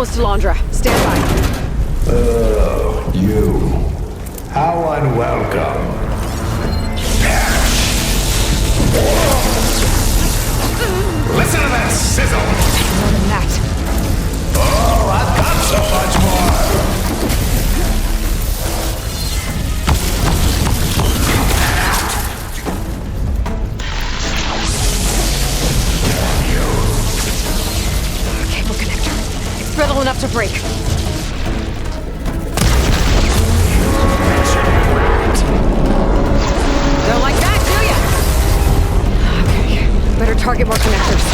Almost to Londra. Stand by. Oh, you. How unwelcome. Listen to that sizzle! More than that. Oh, I've got so much more! Cable connector. It's brittle enough to break. Don't like that, do ya? Okay, better target more connectors.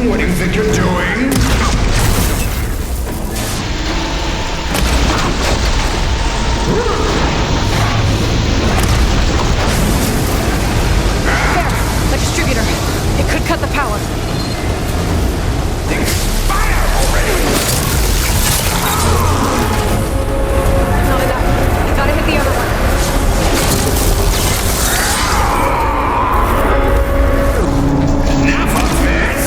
What do you think you're doing? There! The distributor. It could cut the power. Fire already! Not enough. I gotta hit the other one. Enough of this!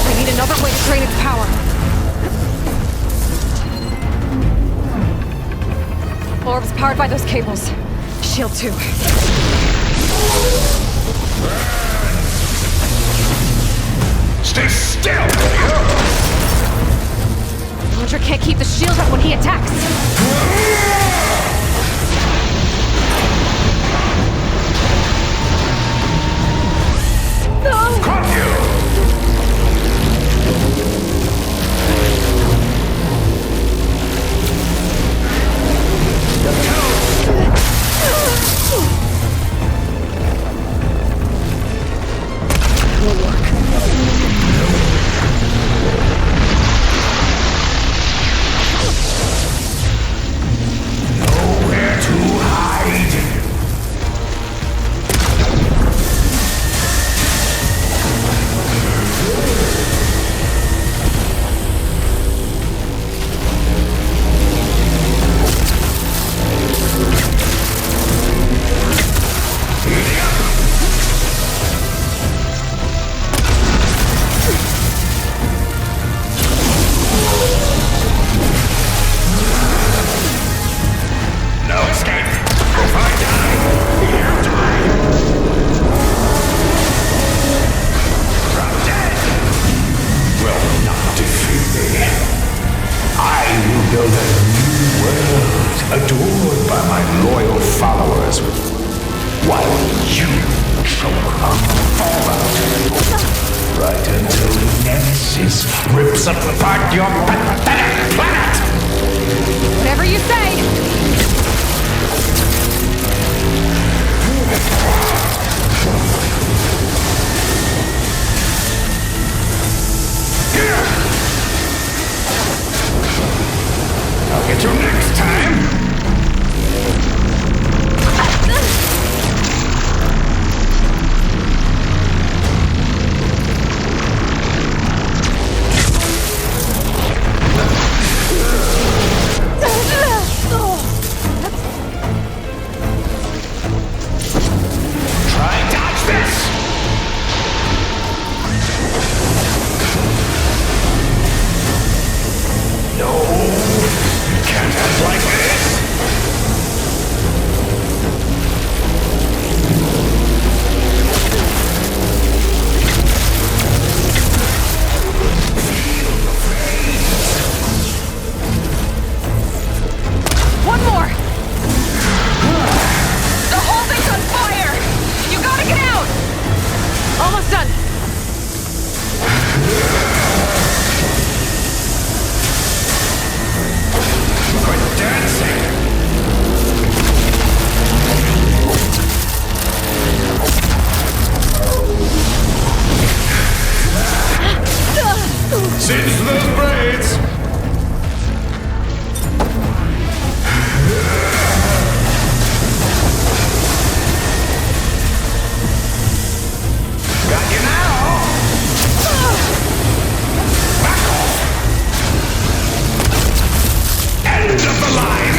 I need another way to drain its power. Orb's powered by those cables. Shield 2. Stay still, will you? Launcher can't keep the shield up when he attacks. No! Caught you! Won't work. Nowhere to hide. No escape. If I die, you die. Drop dead. Will not defeat me. I will build a new world adored by my loyal followers, while you choke on fallout. Right until the Nemesis rips apart your pathetic planet. Whatever you say! I'll get you next time! Try and dodge this! No, you can't act like this! One more! The whole thing's on fire! You gotta get out! Almost done. Quit dancing! Since those braids! Got you now! Back off! End of the line!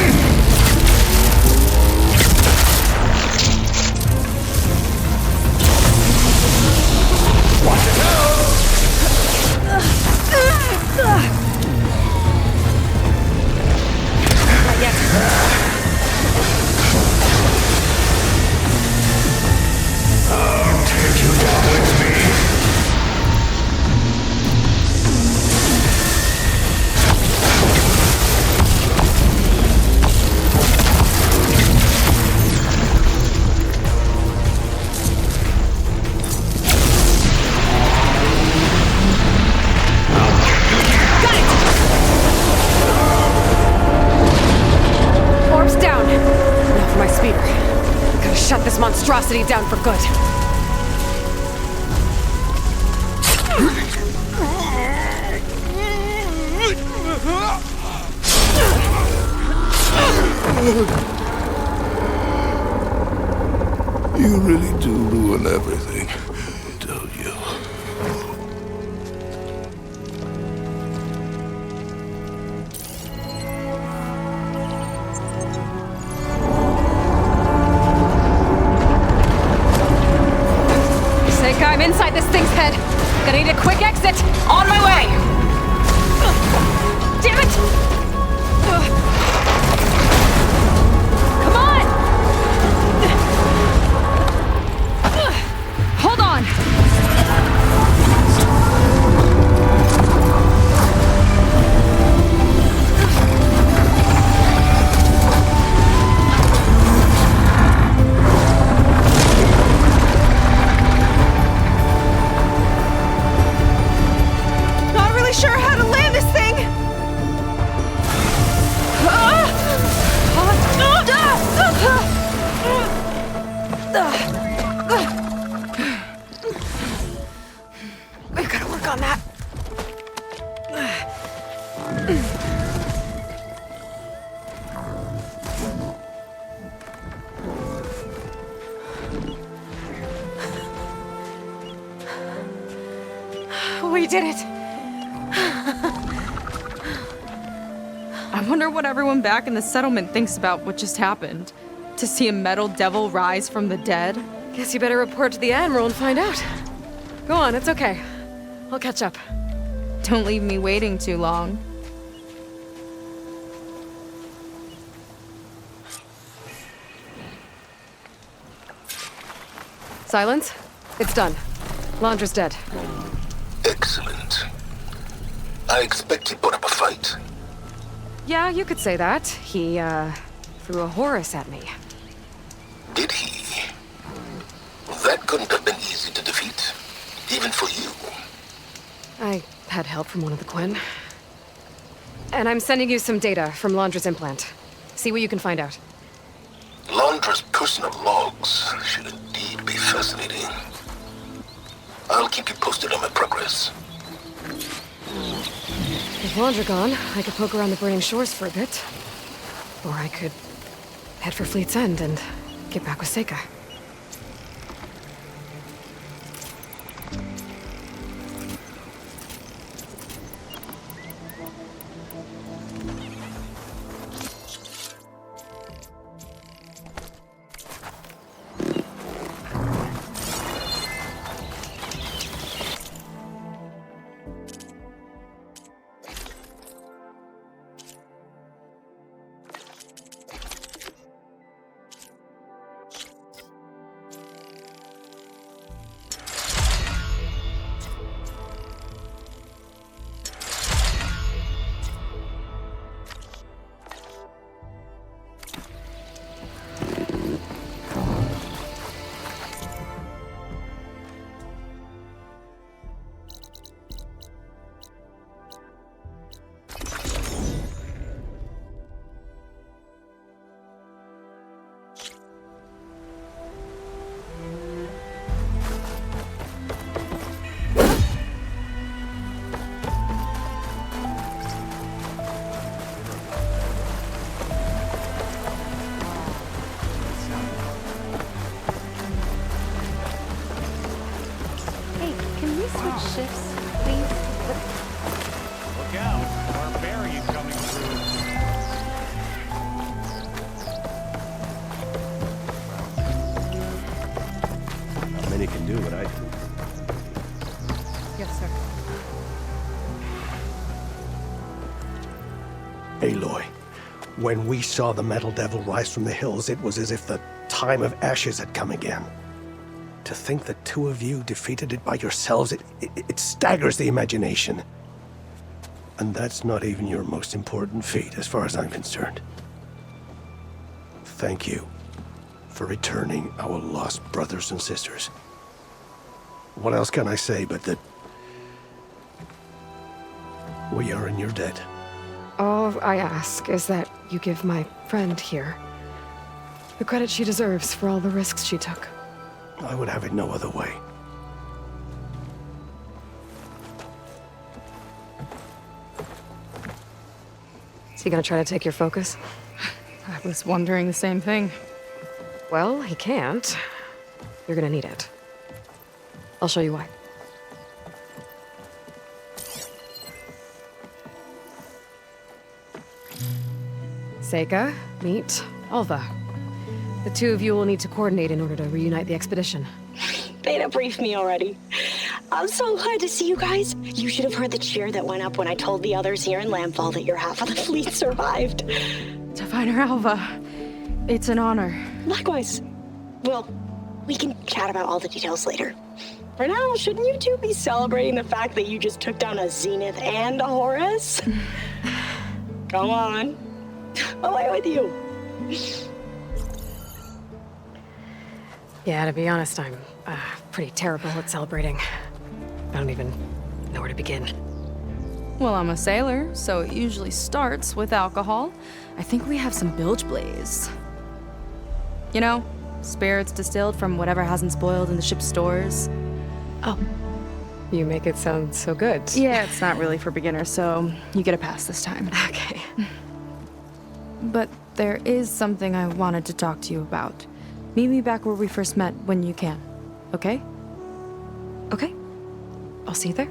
What? monstrosity down for good. You really do ruin everything, don't you? Seika, I'm inside this thing's head. Gonna need a quick exit. On my way! Damn it! Come on! Hold on! Not really sure how to land this thing! I gotta work on that. We did it! I wonder what everyone back in the settlement thinks about what just happened. To see a metal devil rise from the dead? Guess you better report to the Admiral and find out. Go on, it's okay. I'll catch up. Don't leave me waiting too long. Silence? It's done. Laundra's dead. Excellent. I expect he put up a fight. Yeah, you could say that. He, threw a Horus at me. Did he? That couldn't have been easy to defeat, even for you. I had help from one of the Quinn. And I'm sending you some data from Laundra's implant. See what you can find out. Laundra's personal logs should indeed be fascinating. I'll keep you posted on my progress. With Laundra gone, I could poke around the burning shores for a bit. Or I could head for Fleet's End and get back with Seika. shifts, please? Look out! Barbarian coming through. Not many can do what I do. Yes, sir. Aloy, when we saw the Metal Devil rise from the hills, it was as if the time of ashes had come again. To think the two of you defeated it by yourselves, it staggers the imagination. And that's not even your most important feat, as far as I'm concerned. Thank you for returning our lost brothers and sisters. What else can I say but that we are in your debt? All I ask is that you give my friend here the credit she deserves for all the risks she took. I would have it no other way. Is he gonna try to take your focus? I was wondering the same thing. Well, he can't. You're gonna need it. I'll show you why. Seika, meet Alva. The two of you will need to coordinate in order to reunite the expedition. Beta briefed me already. I'm so glad to see you guys. You should have heard the cheer that went up when I told the others here in Landfall that your half of the fleet survived. To find her Alva, it's an honor. Likewise. Well, we can chat about all the details later. For now, shouldn't you two be celebrating the fact that you just took down a Zenith and a Horus? Come on. Away with you. Yeah, to be honest, I'm pretty terrible at celebrating. I don't even know where to begin. Well, I'm a sailor, so it usually starts with alcohol. I think we have some bilge blaze. You know, spirits distilled from whatever hasn't spoiled in the ship's stores. Oh. You make it sound so good. Yeah, it's not really for beginners, so you get a pass this time. Okay. But there is something I wanted to talk to you about. Meet me back where we first met when you can, okay? Okay. I'll see you there.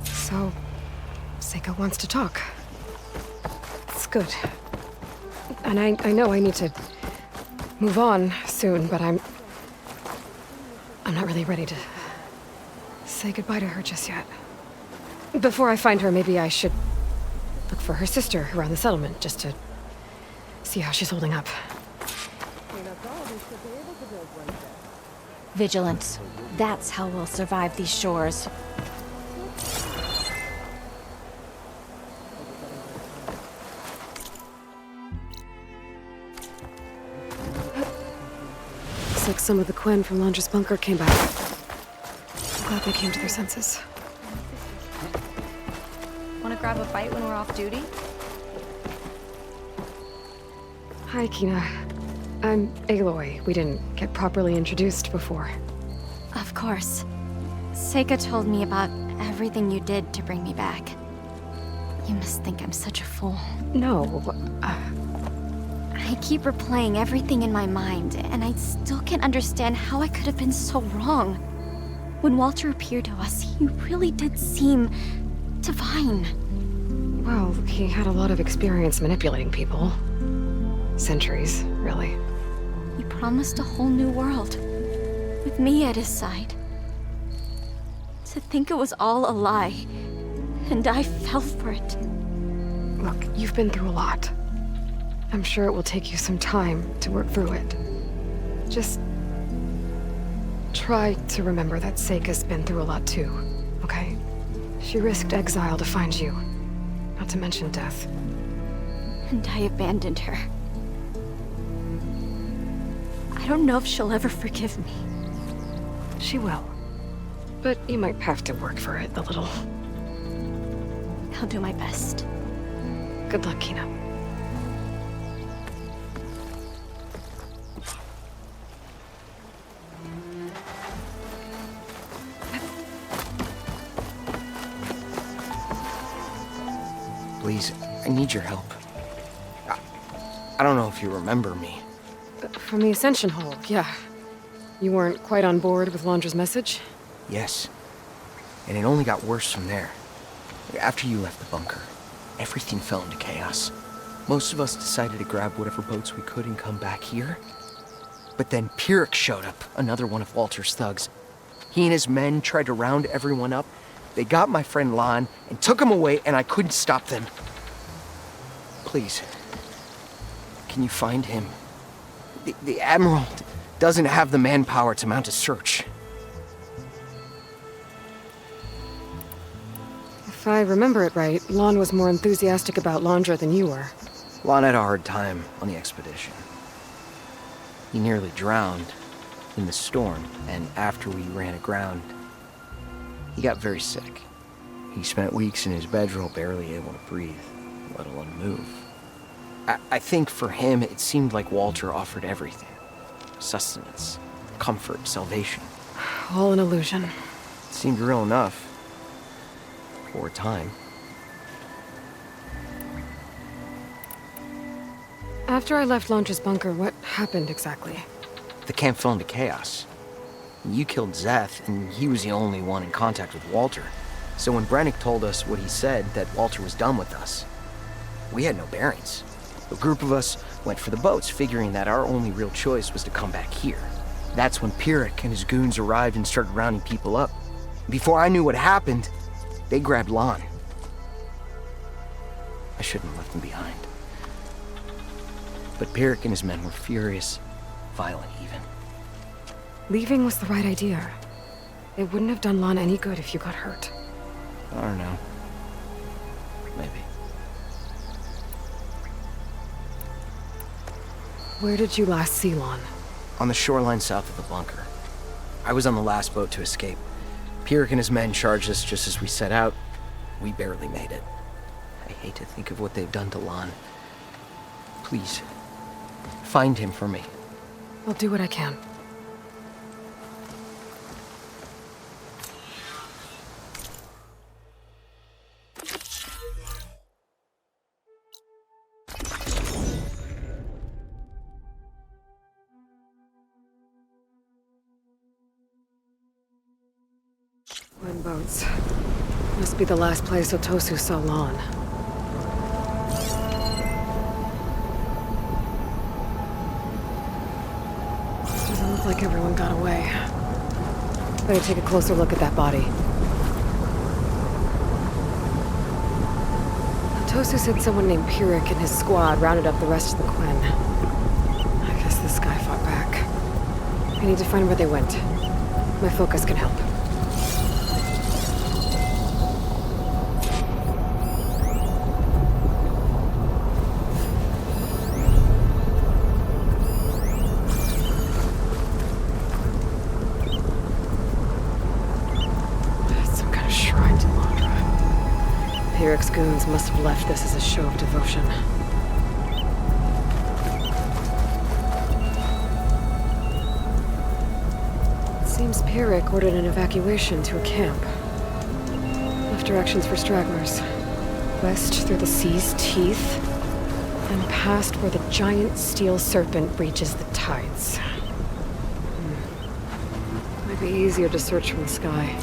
So, Seika wants to talk. It's good. And I know I need to move on soon, but I'm not really ready to say goodbye to her just yet. Before I find her, maybe I should look for her sister around the settlement, just to see how she's holding up. Vigilance. That's how we'll survive these shores. Looks like some of the Quen from Londra's bunker came back. I'm glad they came to their senses. Want to grab a bite when we're off duty? Hi, Kina. I'm Aloy. We didn't get properly introduced before. Of course. Seika told me about everything you did to bring me back. You must think I'm such a fool. No, I keep replaying everything in my mind, and I still can't understand how I could have been so wrong. When Walter appeared to us, he really did seem divine. well, he had a lot of experience manipulating people. Centuries, really. He promised a whole new world, with me at his side. To think it was all a lie, and I fell for it. Look, you've been through a lot. I'm sure it will take you some time to work through it. Just try to remember that Seika's been through a lot too, okay? She risked exile to find you, not to mention death. And I abandoned her. I don't know if she'll ever forgive me. She will. But you might have to work for it a little. I'll do my best. Good luck, Kina. Please, I need your help. I don't know if you remember me. From the Ascension Hall, yeah. You weren't quite on board with Londra's message? Yes. And it only got worse from there. After you left the bunker, everything fell into chaos. Most of us decided to grab whatever boats we could and come back here. But then Pyrrhic showed up, another one of Walter's thugs. He and his men tried to round everyone up. They got my friend Lon and took him away, and I couldn't stop them. Please, can you find him? The Admiral doesn't have the manpower to mount a search. If I remember it right, Lon was more enthusiastic about Londra than you were. Lon had a hard time on the expedition. He nearly drowned in the storm, and after we ran aground, he got very sick. He spent weeks in his bedroll barely able to breathe, let alone move. I think for him, it seemed like Walter offered everything. Sustenance, comfort, salvation. All an illusion. It seemed real enough. For a time. After I left Lontra's bunker, what happened exactly? The camp fell into chaos. You killed Zeth, and he was the only one in contact with Walter. So when Brennick told us what he said, that Walter was done with us, we had no bearings. A group of us went for the boats, figuring that our only real choice was to come back here. That's when Pyrrhic and his goons arrived and started rounding people up. Before I knew what happened, they grabbed Lon. I shouldn't have left him behind. But Pyrrhic and his men were furious, violent even. Leaving was the right idea. It wouldn't have done Lon any good if you got hurt. I don't know. Maybe. Where did you last see Lon? On the shoreline south of the bunker. I was on the last boat to escape. Pyrrhic and his men charged us just as we set out. We barely made it. I hate to think of what they've done to Lon. Please, find him for me. I'll do what I can. Twin boats. Must be the last place Otosu saw Lon. Doesn't look like everyone got away. Better take a closer look at that body. Otosu said someone named Pyrrhic and his squad rounded up the rest of the Quen. I guess this guy fought back. I need to find where they went. My focus can help. Pyrrhic's goons must have left this as a show of devotion. It seems Pyrrhic ordered an evacuation to a camp. Left directions for stragglers. West through the sea's teeth, and past where the giant steel serpent reaches the tides. Might be easier to search from the sky.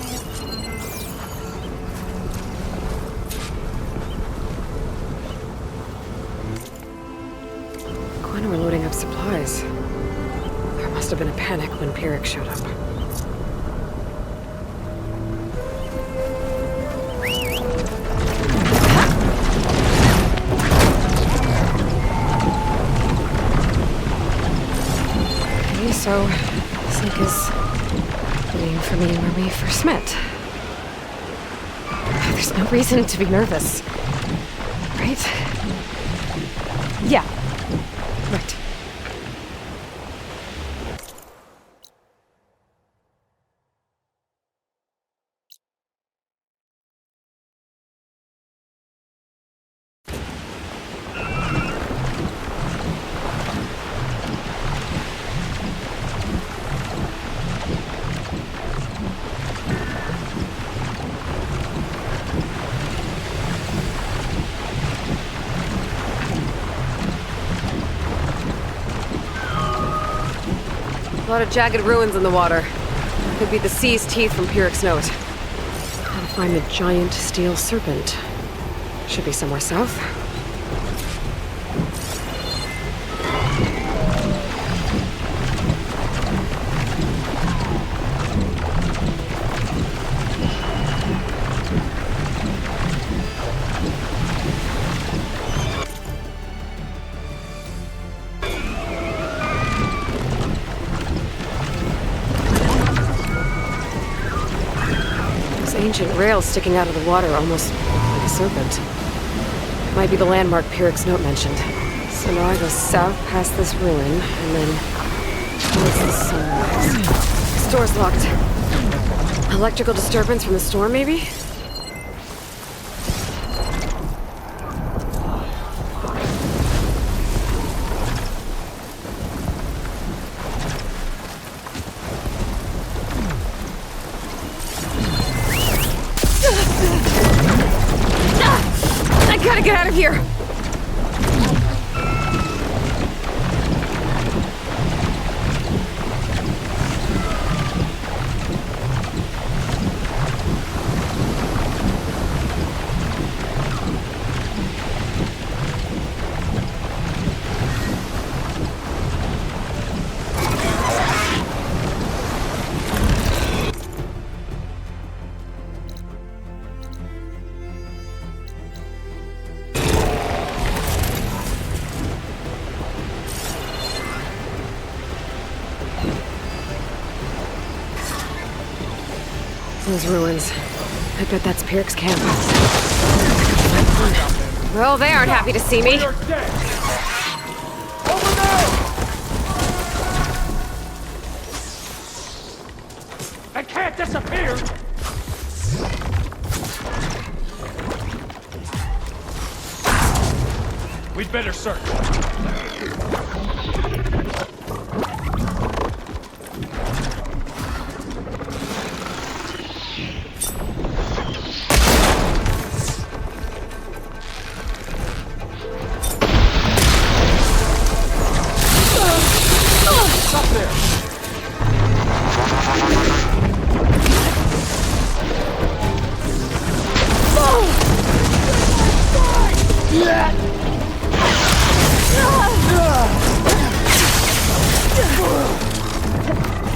We're loading up supplies. There must have been a panic when Pyrrhic showed up. Okay, so Sink is waiting for me where we first met. There's no reason to be nervous, right? Yeah. Right. A lot of jagged ruins in the water. Could be the sea's teeth from Pyrrhic's note. Gotta find the giant steel serpent. Should be somewhere south. Ancient rails sticking out of the water, almost like a serpent. Might be the landmark Pyrrhic's note mentioned. So now I go south past this ruin, and then towards the sunrise. This door's locked. Electrical disturbance from the storm, maybe? gotta get out of here! Those ruins. I bet that's Pirk's camp. Well, they aren't happy to see me. You're dead! Over there! I can't disappear! We'd better search.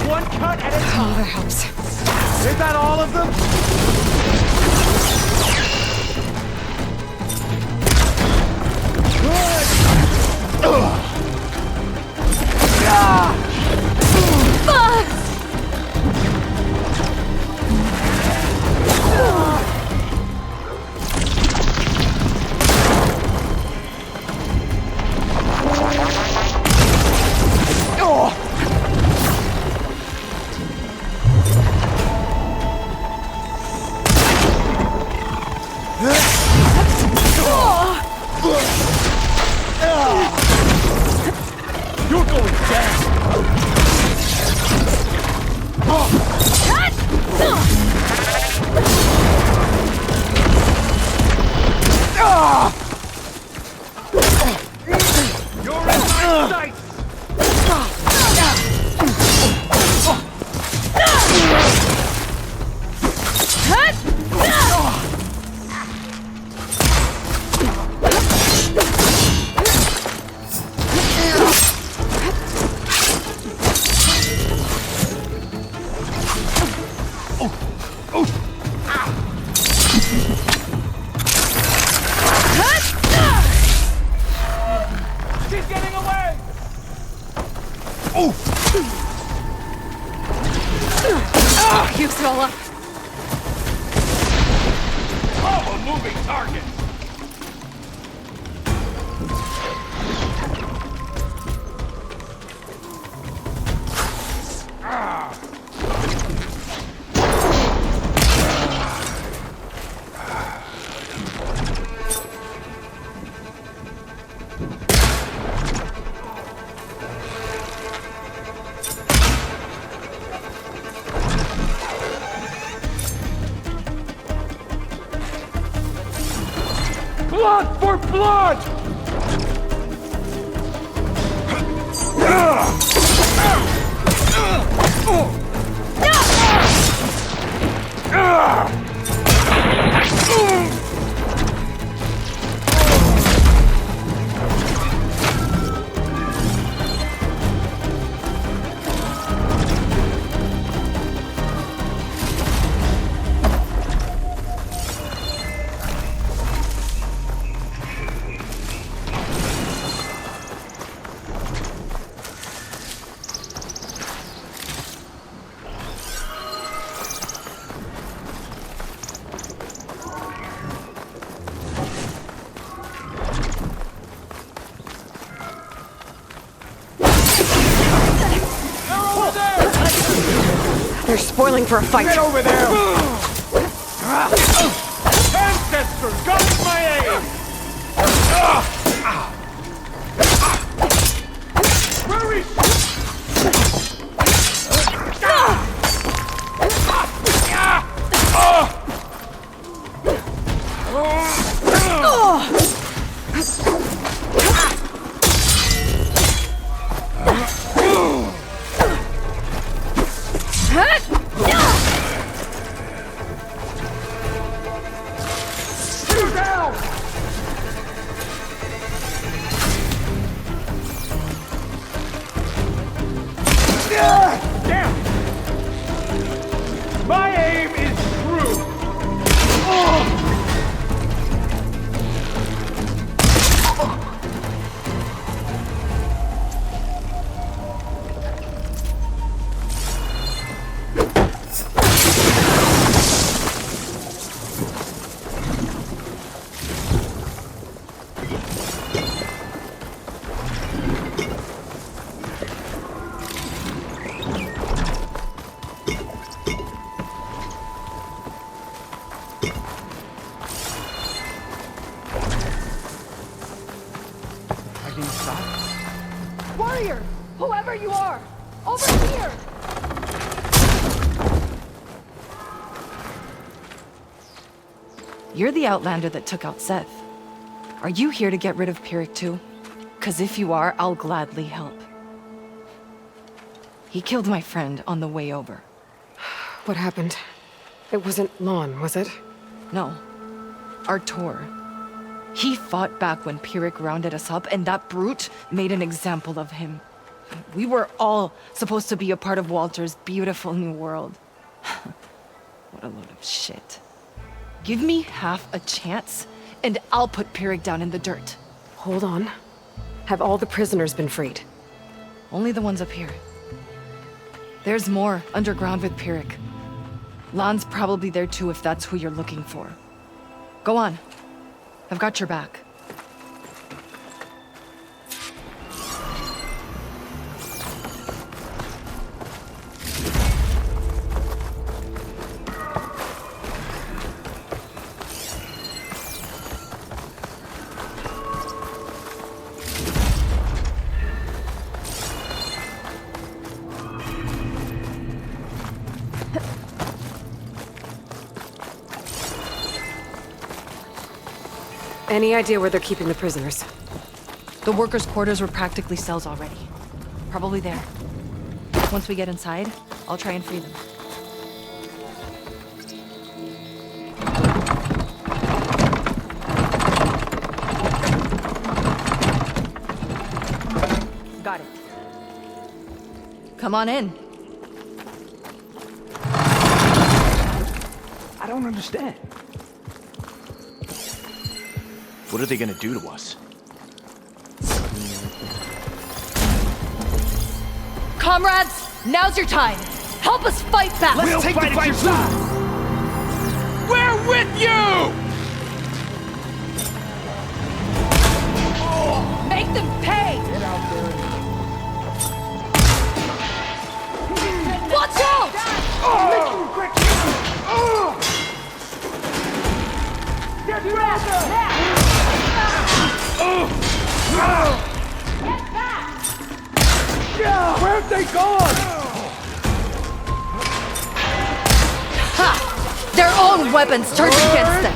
One cut at a time. Oh, that helps. Is that all of them? You're going down! You're in my sights! She's getting away! You Zola. Oh, a moving target! Blood for blood! They're spoiling for a fight. Get over there! Ancestor, guide my aim! Where is she? Warrior! Whoever you are! Over here! You're the Outlander that took out Seth. Are you here to get rid of Pyrrhic too? 'Cause if you are, I'll gladly help. He killed my friend on the way over. What happened? It wasn't Lon, was it? No. Artur. He fought back when Pyrrhic rounded us up, and that brute made an example of him. We were all supposed to be a part of Walter's beautiful new world. What a load of shit. Give me half a chance, and I'll put Pyrrhic down in the dirt. Hold on. Have all the prisoners been freed? Only the ones up here. There's more underground with Pyrrhic. Lon's probably there too if that's who you're looking for. Go on. I've got your back. Any idea where they're keeping the prisoners? The workers' quarters were practically cells already. Probably there. Once we get inside, I'll try and free them. Got it. Come on in. I don't understand. What are they gonna do to us? Comrades, now's your time. Help us fight back. Let's take the fight back. We're with you! Make them pay! Watch out! Get back! Where'd they gone? Ha! Their own weapons turned against them.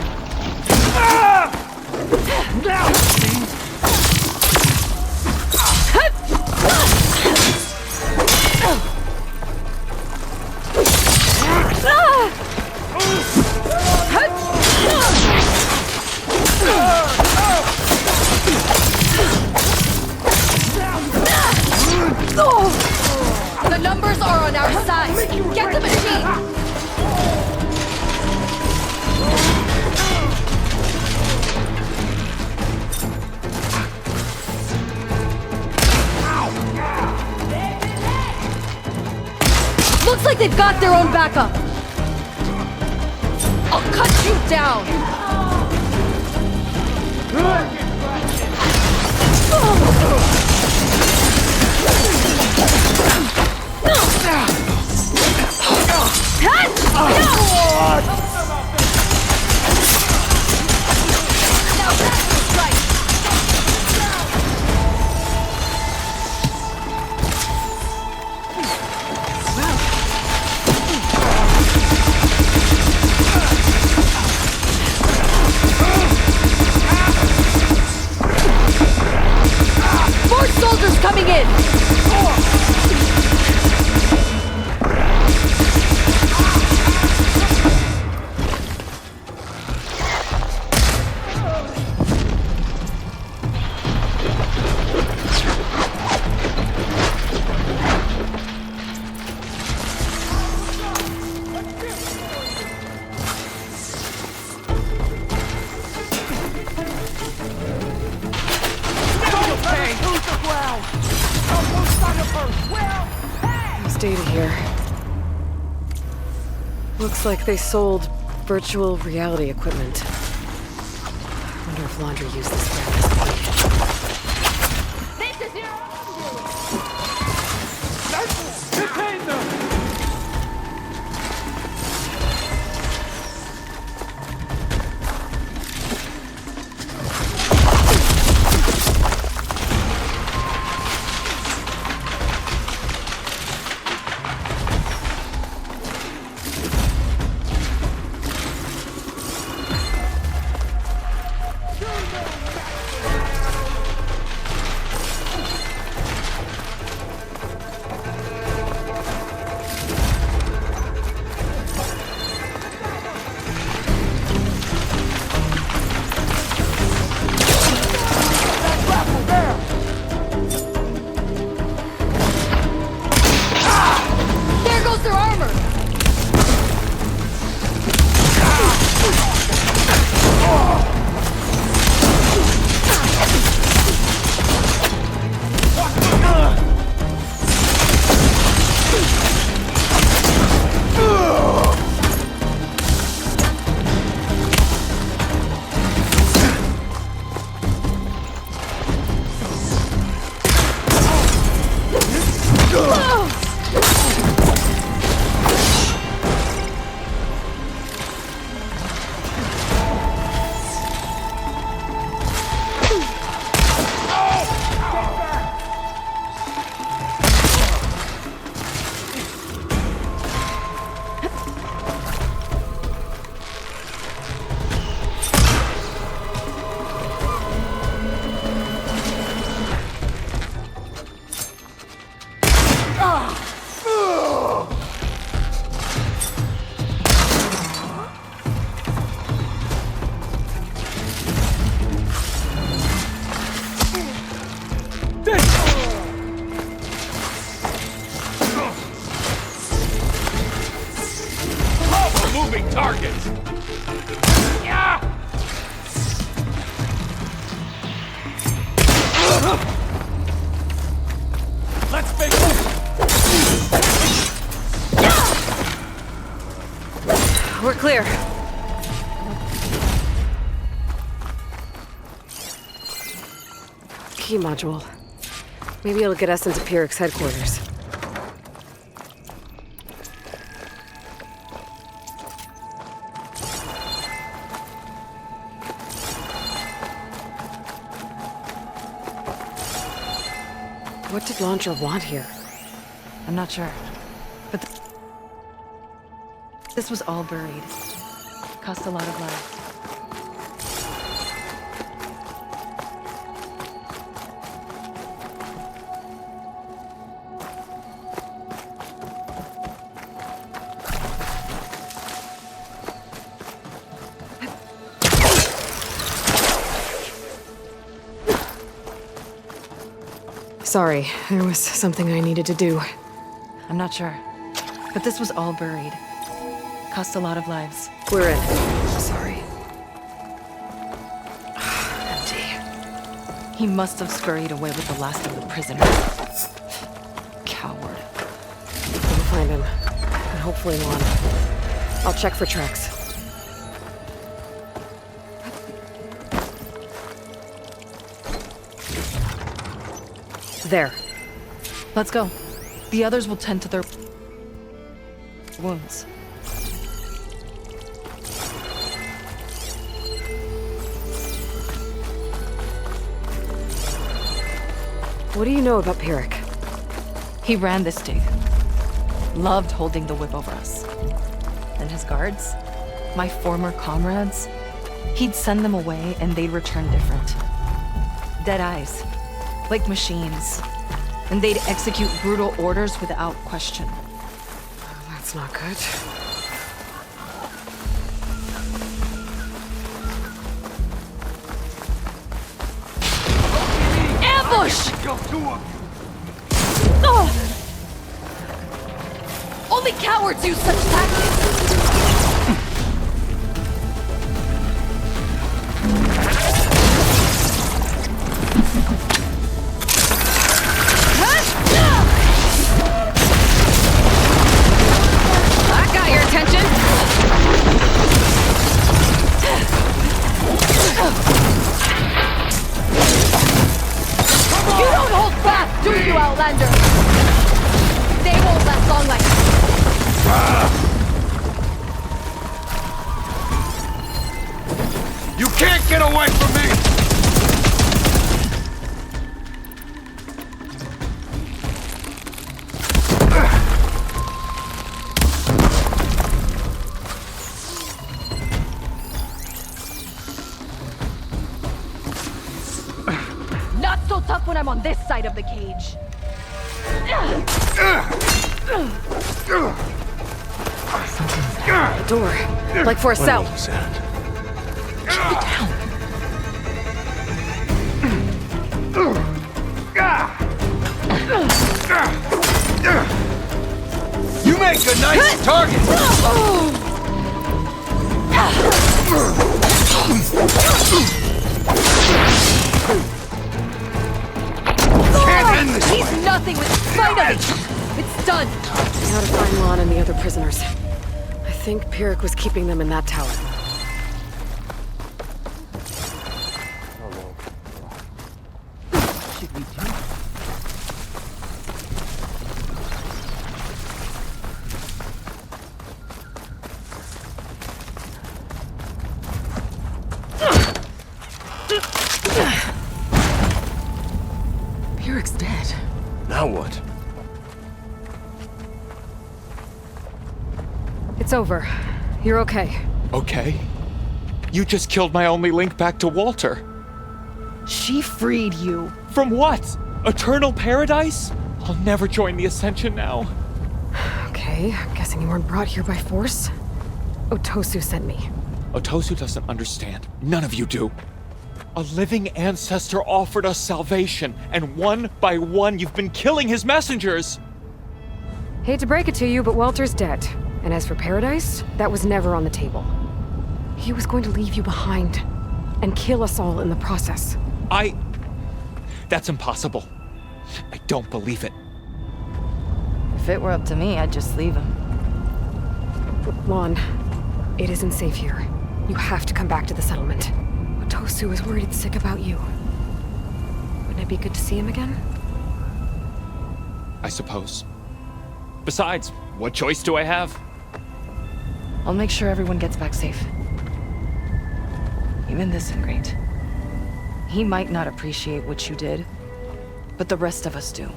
The numbers are on our side. Get the machine! Looks like they've got their own backup. I'll cut you down. More soldiers coming in! There's data here. Looks like they sold virtual reality equipment. I wonder if Laundry used this for Detain them! moving target! Yeah! Let's make We're clear. Key module. Maybe it'll get us into Pyrex headquarters. What did Launcher want here? I'm not sure. But this was all buried. Cost a lot of lives. Sorry, there was something I needed to do. I'm not sure. But this was all buried. Cost a lot of lives. We're in. Sorry. Empty. He must have scurried away with the last of the prisoners. Coward. We'll find him. And hopefully Lon. I'll check for tracks. There. Let's go. The others will tend to their wounds. What do you know about Pyrex? He ran this dig. Loved holding the whip over us. And his guards, my former comrades, he'd send them away and they'd return different. Dead eyes, like machines. And they'd execute brutal orders without question. That's not good. Ambush! Go two of you! Only cowards use such tactics! That got your attention! You don't hold back, do you, Outlander? They won't last long like that. You can't get away from me! Not so tough when I'm on this side of the cage. The door. Like for a cell. You make a nice target! Can't end this He's way. nothing with finally! It's done! Now to find Lon and the other prisoners. I think Pyrex was keeping them in that tower. Pyrex dead. Now what? It's over. You're okay. Okay. You just killed my only link back to Walter. She freed you. From what? Eternal paradise? I'll never join the Ascension now. Okay, I'm guessing you weren't brought here by force. Otosu sent me. Otosu doesn't understand. None of you do. A living ancestor offered us salvation, and one by one you've been killing his messengers! Hate to break it to you, but Walter's dead. And as for paradise, that was never on the table. He was going to leave you behind and kill us all in the process. That's impossible. I don't believe it. If it were up to me, I'd just leave him. Lon, it isn't safe here. You have to come back to the settlement. Otosu is worried sick about you. Wouldn't it be good to see him again? I suppose. Besides, what choice do I have? I'll make sure everyone gets back safe. Even this ingrate. He might not appreciate what you did, but the rest of us do.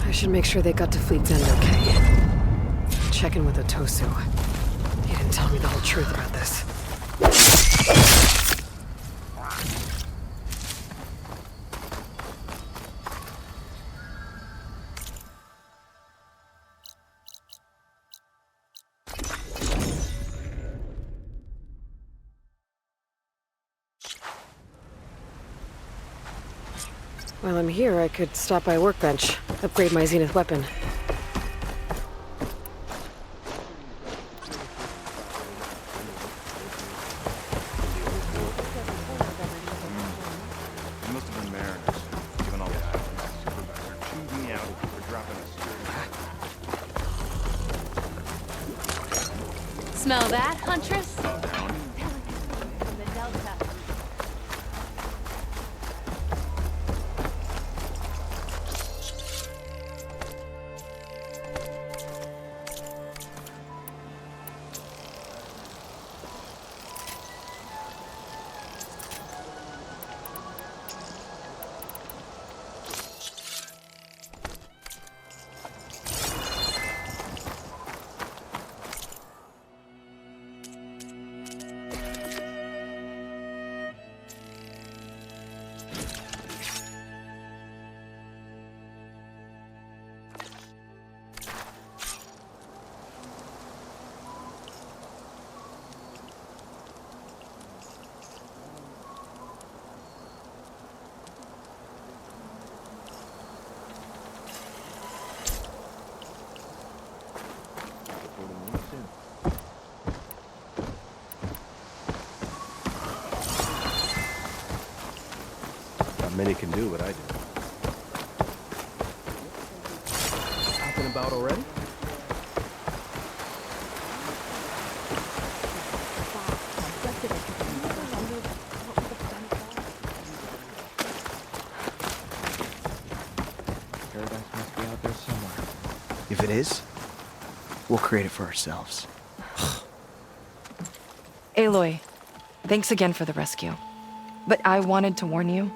I should make sure they got to Fleet's End okay. Check in with Otosu. He didn't tell me the whole truth about this. While I'm here, I could stop by a workbench, upgrade my Zenith weapon. You must have been mariners, given all the supervisor chewed me out for dropping a security. Smell that, Huntress? Down. The Delta. Not many can do what I do. Out and about already? Paradise must be out there somewhere. If it is, we'll create it for ourselves. Aloy, thanks again for the rescue. But I wanted to warn you.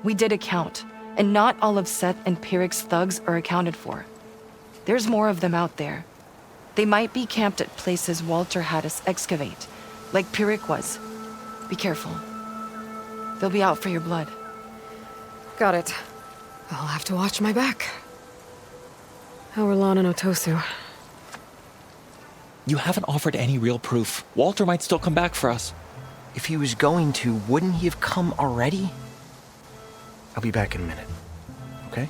We did a count, and not all of Seth and Pyrrhic's thugs are accounted for. There's more of them out there. They might be camped at places Walter had us excavate, like Pyrrhic was. Be careful. They'll be out for your blood. Got it. I'll have to watch my back. How are Lon and Otosu? You haven't offered any real proof. Walter might still come back for us. If he was going to, wouldn't he have come already? I'll be back in a minute, okay?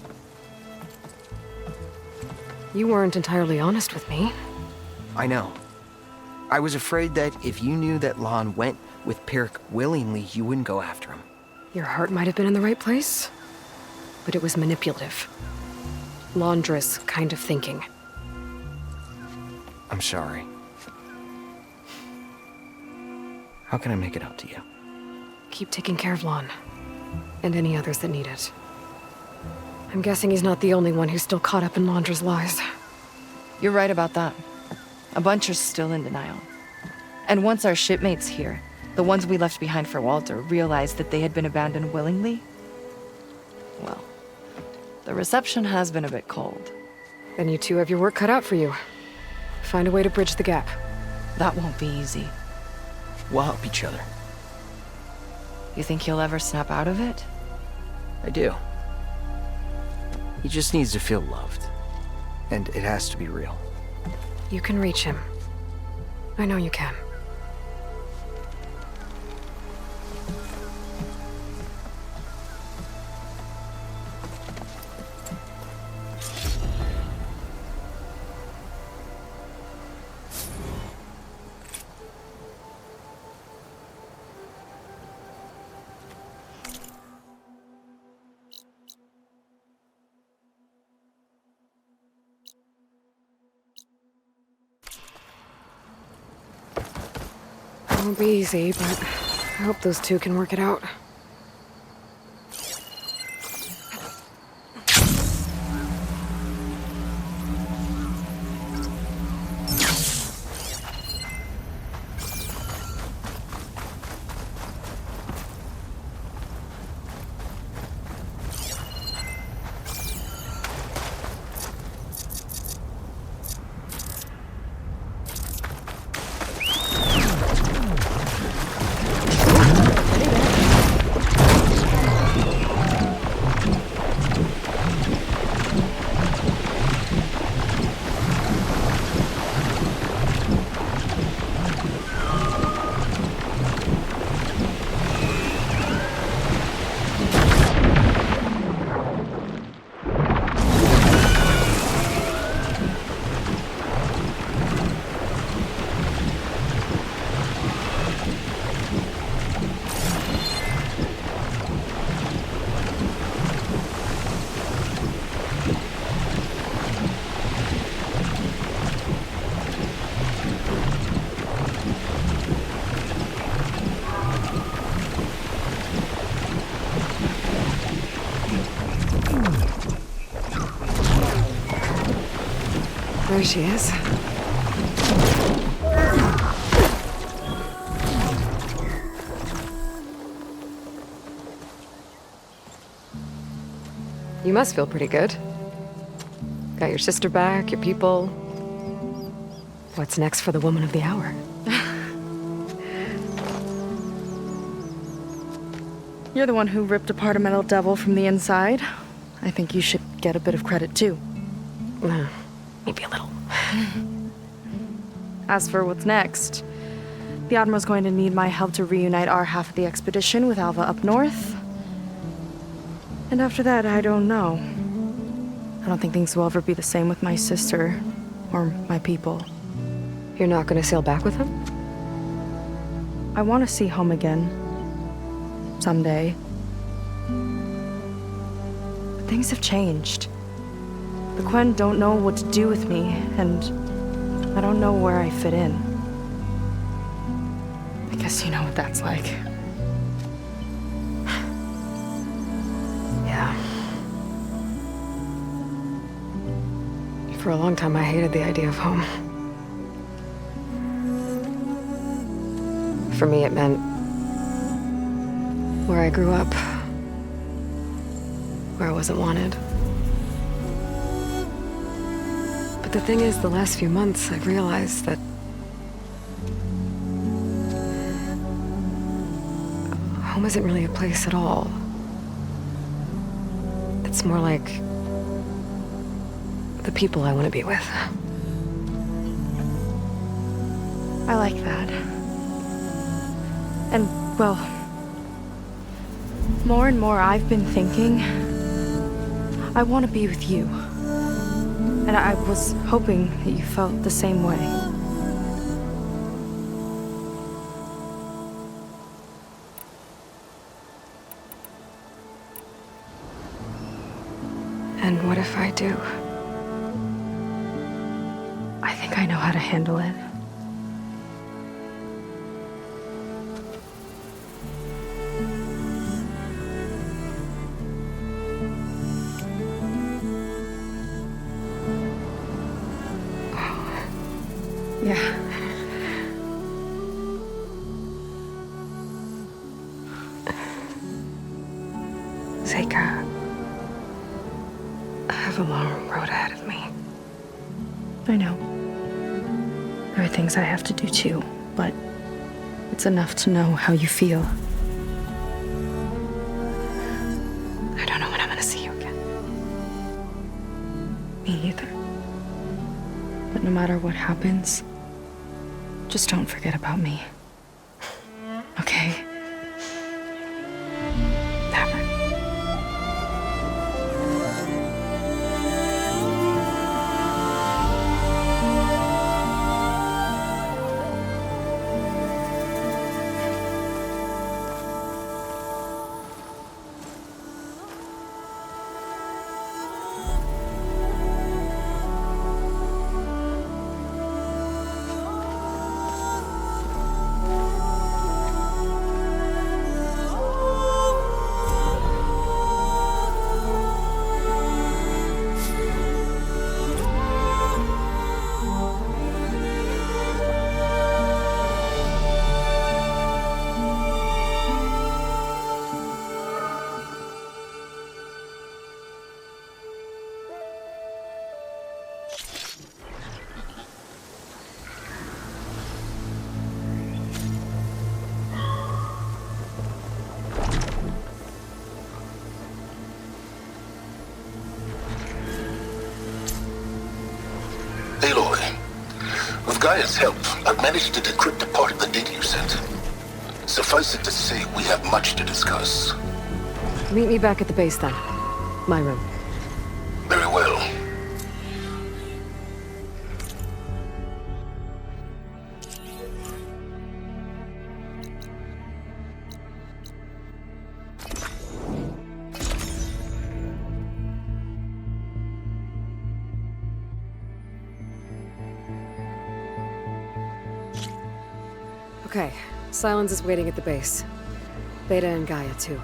You weren't entirely honest with me. I know. I was afraid that if you knew that Lon went with Pyrrhic willingly, you wouldn't go after him. Your heart might have been in the right place, but it was manipulative. Laundress kind of thinking. I'm sorry. How can I make it up to you? Keep taking care of Lon. And any others that need it. I'm guessing he's not the only one who's still caught up in Laundra's lies. You're right about that. A bunch are still in denial. And once our shipmates here, the ones we left behind for Walter, realized that they had been abandoned willingly, well, the reception has been a bit cold. Then you two have your work cut out for you. Find a way to bridge the gap. That won't be easy. We'll help each other. You think he'll ever snap out of it? I do. He just needs to feel loved. And it has to be real. You can reach him. I know you can. Won't be easy, but I hope those two can work it out. There she is. You must feel pretty good. Got your sister back, your people. What's next for the woman of the hour? You're the one who ripped apart a metal devil from the inside. I think you should get a bit of credit, too. Maybe a little. As for what's next, the Admiral's going to need my help to reunite our half of the expedition with Alva up north. And after that, I don't know. I don't think things will ever be the same with my sister or my people. You're not gonna sail back with him? I want to see home again. Someday. But things have changed. The Quen don't know what to do with me, and I don't know where I fit in. I guess you know what that's like. Yeah. For a long time, I hated the idea of home. For me, it meant where I grew up, where I wasn't wanted. But the thing is, the last few months, I've realized that home isn't really a place at all. It's more like the people I want to be with. I like that. And, well, more and more I've been thinking, I want to be with you. And I was hoping that you felt the same way. And what if I do? I think I know how to handle it. Yeah. Zeka, I have a long road ahead of me. I know. There are things I have to do too, but it's enough to know how you feel. I don't know when I'm gonna see you again. Me either. But no matter what happens, just don't forget about me. Okay? Never. Gaia's help, I've managed to decrypt a part of the data you sent. Suffice it to say, we have much to discuss. Meet me back at the base then. My room. Very well. Okay, Silence is waiting at the base. Beta and Gaia, too.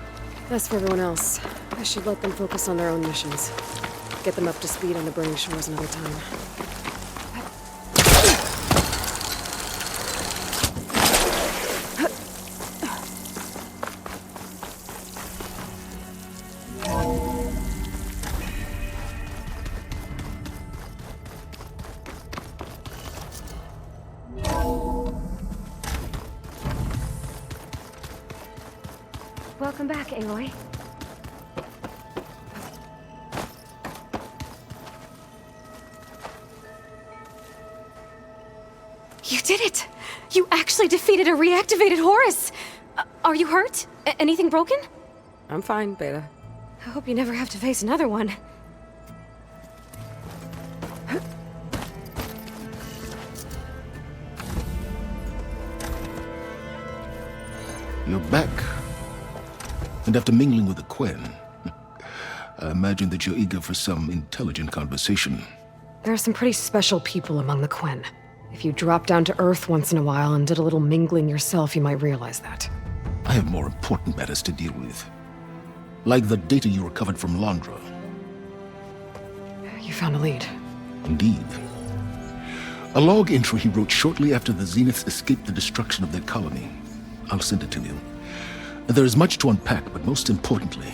As for everyone else, I should let them focus on their own missions. Get them up to speed on the burning shores another time. Welcome back, Aloy. You did it! You actually defeated a reactivated Horus! Are you hurt? Anything broken? I'm fine, Beta. I hope you never have to face another one. You're back. And after mingling with the Quen, I imagine that you're eager for some intelligent conversation. There are some pretty special people among the Quen. If you dropped down to Earth once in a while and did a little mingling yourself, you might realize that. I have more important matters to deal with. Like the data you recovered from Londra. You found a lead. Indeed. A log entry he wrote shortly after the Zeniths escaped the destruction of their colony. I'll send it to you. There is much to unpack, but most importantly,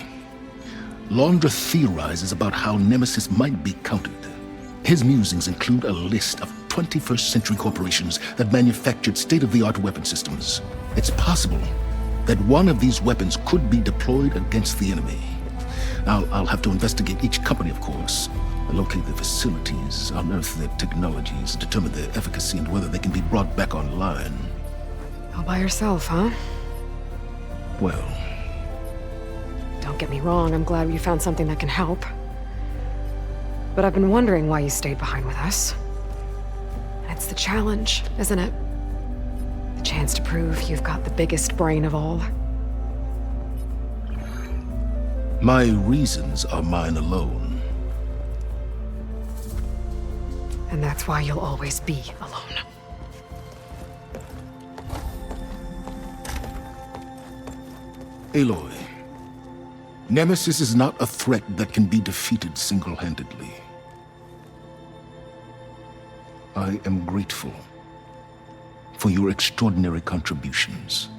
Londra theorizes about how Nemesis might be countered. His musings include a list of 21st century corporations that manufactured state-of-the-art weapon systems. It's possible that one of these weapons could be deployed against the enemy. Now, I'll have to investigate each company, of course, locate their facilities, unearth their technologies, determine their efficacy and whether they can be brought back online. All by yourself, huh? Well, don't get me wrong, I'm glad you found something that can help. But I've been wondering why you stayed behind with us. It's the challenge, isn't it? The chance to prove you've got the biggest brain of all. my reasons are mine alone. And that's why you'll always be alone. Aloy, Nemesis is not a threat that can be defeated single-handedly. I am grateful for your extraordinary contributions.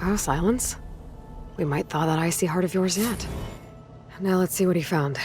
Oh, Silence. We might thaw that icy heart of yours yet. Now let's see what he found.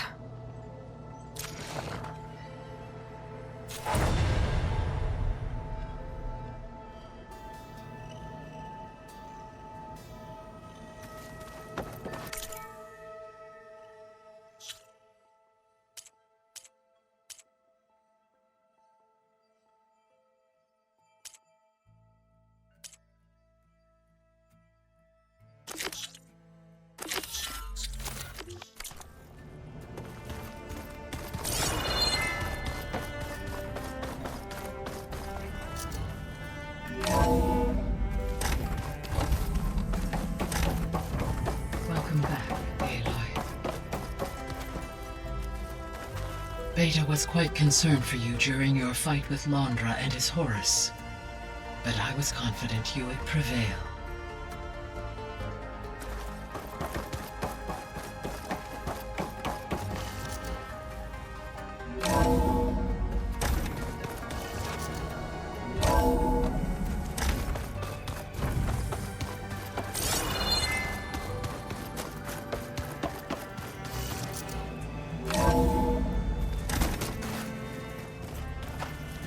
Welcome back, Aloy. Beta was quite concerned for you during your fight with Londra and his Horus, but I was confident you would prevail.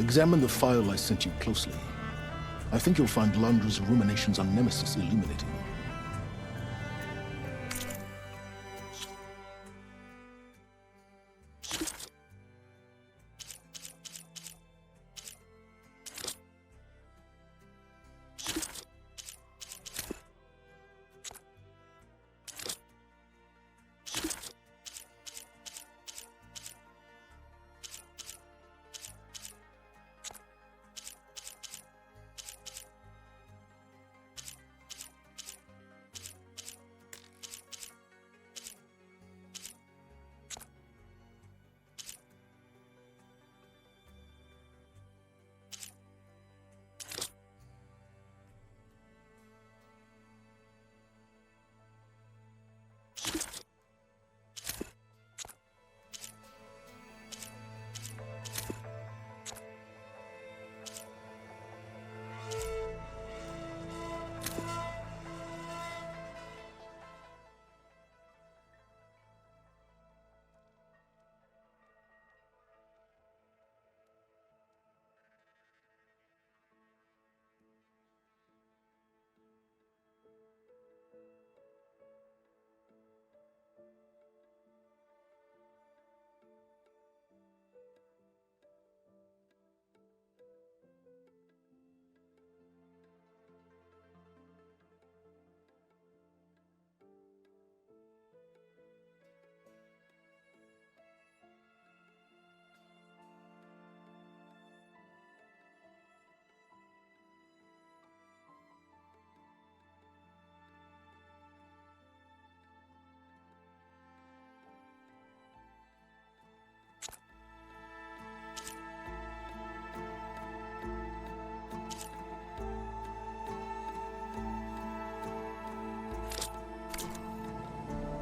Examine the file I sent you closely. I think you'll find Londra's ruminations on Nemesis illuminating.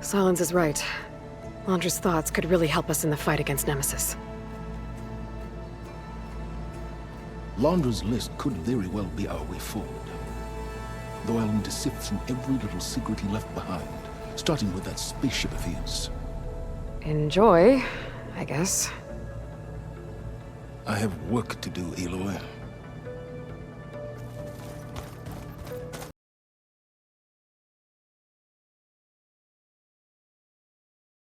Solens is right. Londra's thoughts could really help us in the fight against Nemesis. Londra's list could very well be our way forward. Though I'll need to sift through every little secret he left behind, starting with that spaceship of his. Enjoy, I guess. I have work to do, Aloy.